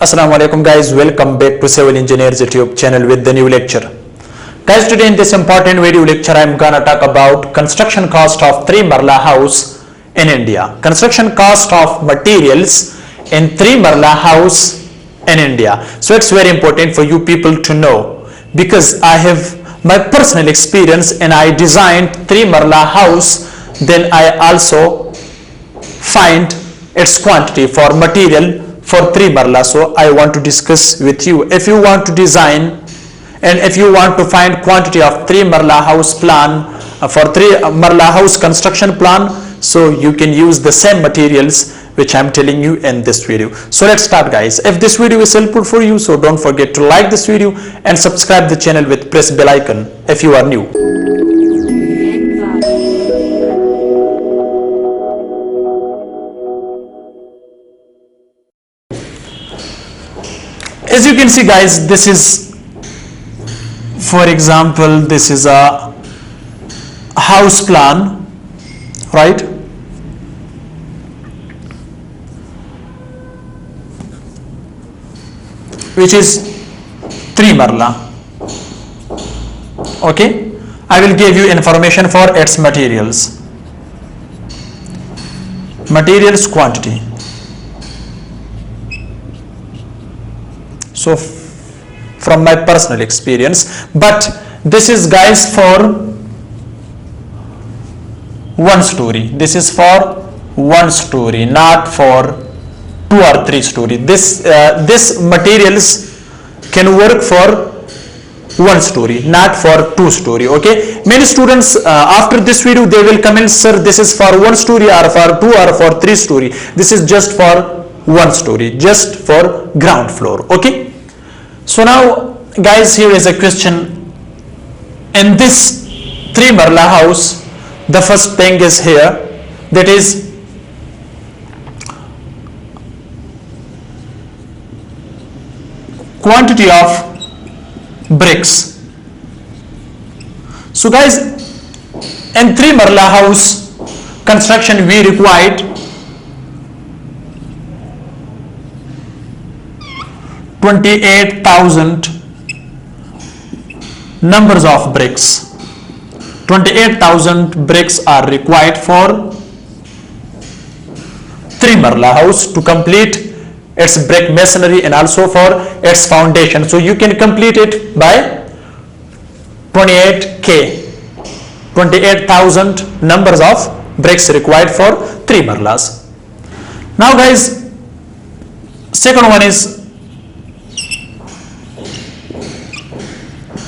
Assalamu alaikum guys, welcome back to Civil Engineers YouTube channel with the new lecture. Guys, today in this important video lecture I am gonna talk about construction cost of 3 Marla house in India. Construction cost of materials in 3 Marla house in India. So it's very important for you people to know because I have my personal experience and I designed 3 Marla house, then I also find its quantity for material for 3 Marla. So I want to discuss with you. If you want to design and if you want to find quantity of 3 Marla house plan for 3 Marla house construction plan, so you can use the same materials which I am telling you in this video. So let's start guys. If this video is helpful for you, so don't forget to like this video and subscribe the channel with press bell icon if you are new. As you can see guys, this is, for example, this is a house plan, right? Which is 3 Marla. Okay, I will give you information for its materials quantity. So from my personal experience, but this is guys for 1 story. This is for 1 story, not for 2 or 3 story. This materials can work for 1 story, not for 2 story. Okay, many students after this video they will comment, sir, this is for 1 story or for 2 or for 3 story. This is just for 1 story, just for ground floor. Okay, so now guys, here is a question. In this 3 Marla house, the first thing is here, that is quantity of bricks. So guys, in 3 Marla house construction we required 28,000 numbers of bricks. 28,000 bricks are required for 3 Marla house to complete its brick masonry and also for its foundation. So you can complete it by 28,000 numbers of bricks required for 3 Marlas. Now guys, second one is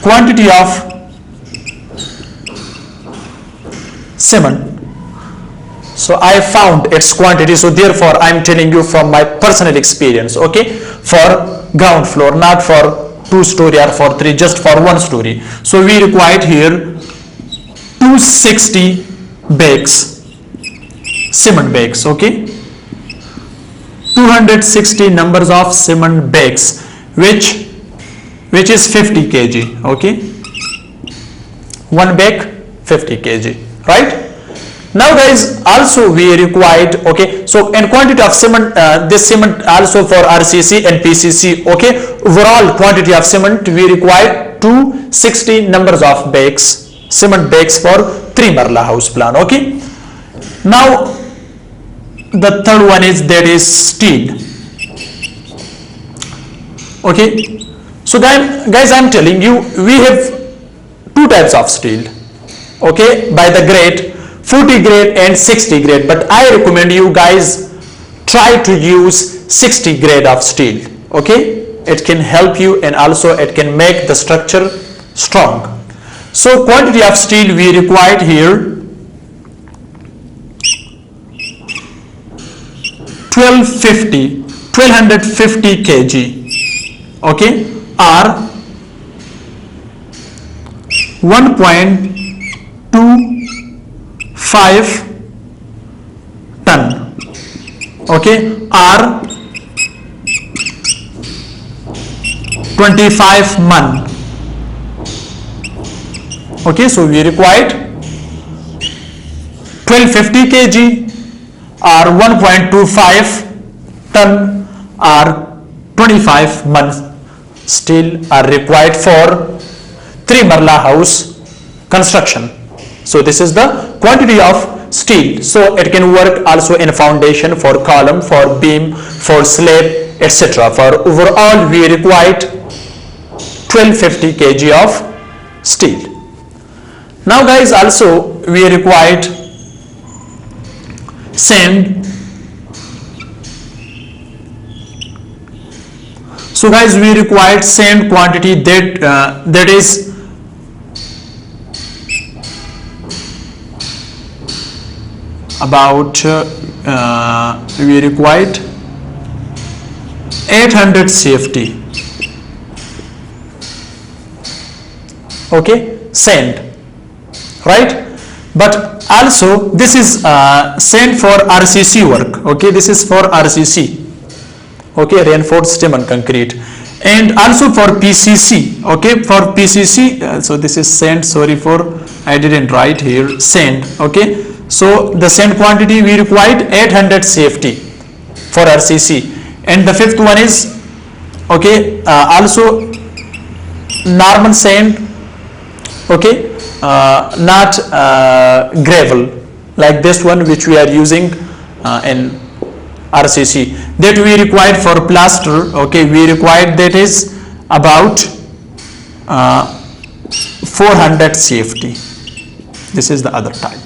quantity of cement. So I found its quantity, so therefore I am telling you from my personal experience. Okay, for ground floor, not for 2 story or for 3, just for 1 story. So we required here 260 bags, cement bags. Okay, 260 numbers of cement bags, which is 50 kg. Okay, 1 bag 50 kg, right? Now guys, also we required, okay, so in quantity of cement, this cement also for RCC and PCC. Okay, overall quantity of cement we required 260 numbers of bags, cement bags for 3 Marla house plan. Okay, now the third one is, that is steel. Okay, so guys, I am telling you we have 2 types of steel. Okay, by the grade 40 grade and 60 grade, but I recommend you guys try to use 60 grade of steel. Okay, it can help you and also it can make the structure strong. So quantity of steel we required here 1250 kg. Okay, or 1.25 ton. Okay, or 25 mon. Okay, so we required 1250 kg or 1.25 ton or 25 months steel are required for 3 Marla house construction. So this is the quantity of steel. So it can work also in foundation, for column, for beam, for slab, etc. For overall we required 1250 kg of steel. Now guys, also we required sand. So guys, we required sand quantity that is about we required 800 CFT. Okay, sand, right? But also this is sand for RCC work. Okay, this is for RCC. Okay, reinforced cement concrete, and also for PCC. Okay, for PCC, so this is sand. Sorry for I didn't write here sand. Okay, so the sand quantity we required 800 CFT for RCC, and the fifth one is okay, also normal sand. Okay, not gravel like this one which we are using in RCC, that we required for plaster. Okay, we required that is about 400 CFT. This is the other type.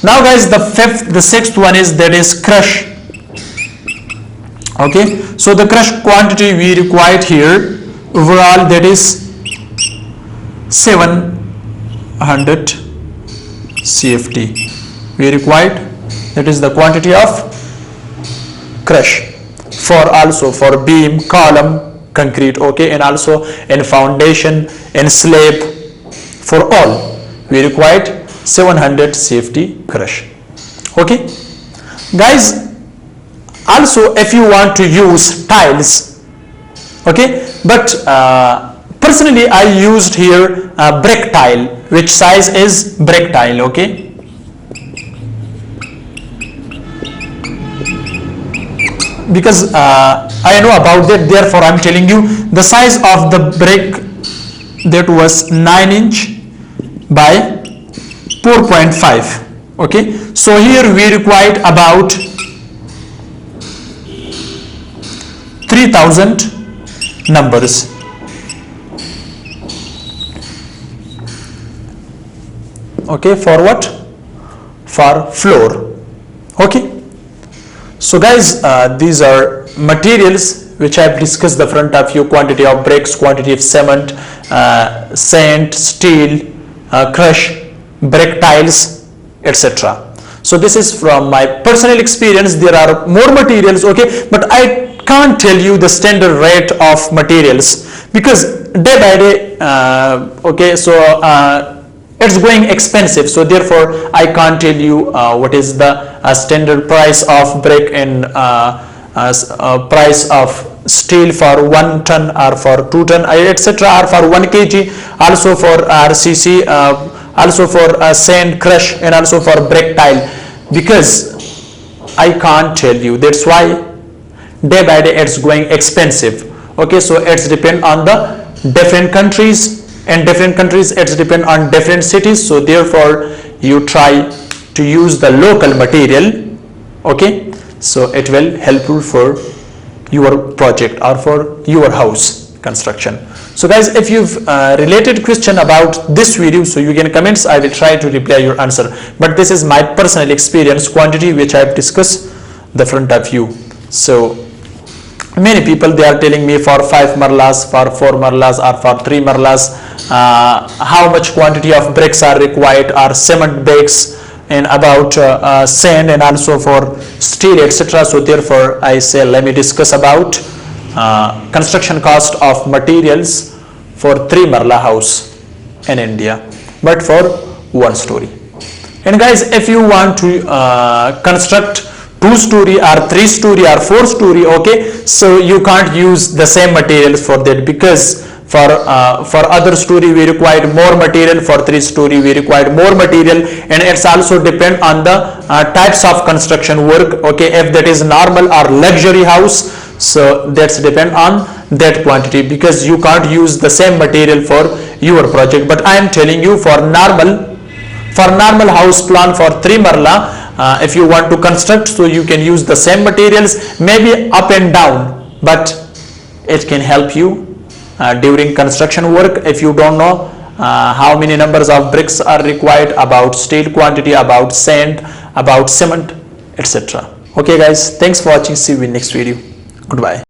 Now guys, the sixth one is that is crush. Okay, so the crush quantity we required here overall that is 700 CFT we required. That is the quantity of crush for also for beam, column, concrete. Okay, and also in foundation, in slab, for all we required 700 CFT crush. Okay guys, also if you want to use tiles, okay, but personally I used here brick tile. Which size is brick tile? Okay, because I know about that, therefore I'm telling you the size of the brick that was 9 inch by 4.5. okay, so here we required about 3000 numbers. Okay, for what? For floor. Okay, so guys, these are materials which I have discussed the front of you: quantity of bricks, quantity of cement, sand, steel, crush, brick tiles, etc. So this is from my personal experience. There are more materials, okay, but I can't tell you the standard rate of materials because day by day, okay, so it's going expensive, so therefore I can't tell you what is the standard price of brick and price of steel for 1 ton or for 2 ton, etc., or for 1 kg, also for RCC, also for sand, crush, and also for brick tile, because I can't tell you. That's why day by day it's going expensive. Okay, so it's depend on the different countries, and different countries it's depend on different cities, so therefore you try to use the local material. Okay, so it will help you for your project or for your house construction. So guys, if you've related question about this video, so you can comments, I will try to reply your answer, but this is my personal experience quantity which I have discussed the front of you. So many people they are telling me for 5 marlas, for 4 marlas, or for 3 marlas, how much quantity of bricks are required, or cement bricks, and about sand, and also for steel, etc. So therefore I say let me discuss about construction cost of materials for 3 marla house in India, but for 1 story. And guys, if you want to construct 2 story or 3 story or 4 story, okay, so you can't use the same materials for that, because for other story we required more material, for 3 story we required more material, and it's also depend on the types of construction work. Okay, if that is normal or luxury house, So that's depend on that quantity, because you can't use the same material for your project. But I am telling you, for normal house plan for 3 marla, if you want to construct, so you can use the same materials, maybe up and down, but it can help you during construction work. If you don't know how many numbers of bricks are required, about steel quantity, about sand, about cement, etc. Okay guys, thanks for watching. See you in next video. Goodbye.